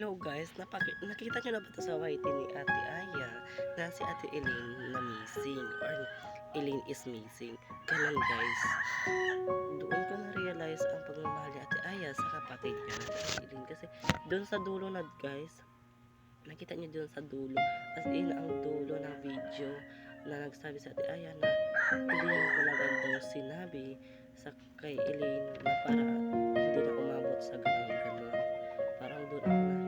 Hello guys, nakita nyo na ba ito sa YT ni Ate Aya na si Ate Elaine na missing or Elaine is missing. Ganun guys. Doon ko na-realize ang pagmamahal ni Ate Aya sa kapatid niya na si Elaine kasi doon sa dulo na guys, nakita niyo doon sa dulo, as in ang dulo ng video na nagsabi sa Ate Aya na hindi niya talaga daw sinabi sa kay Elaine na para hindi na umabot sa ganun. Parang doon ako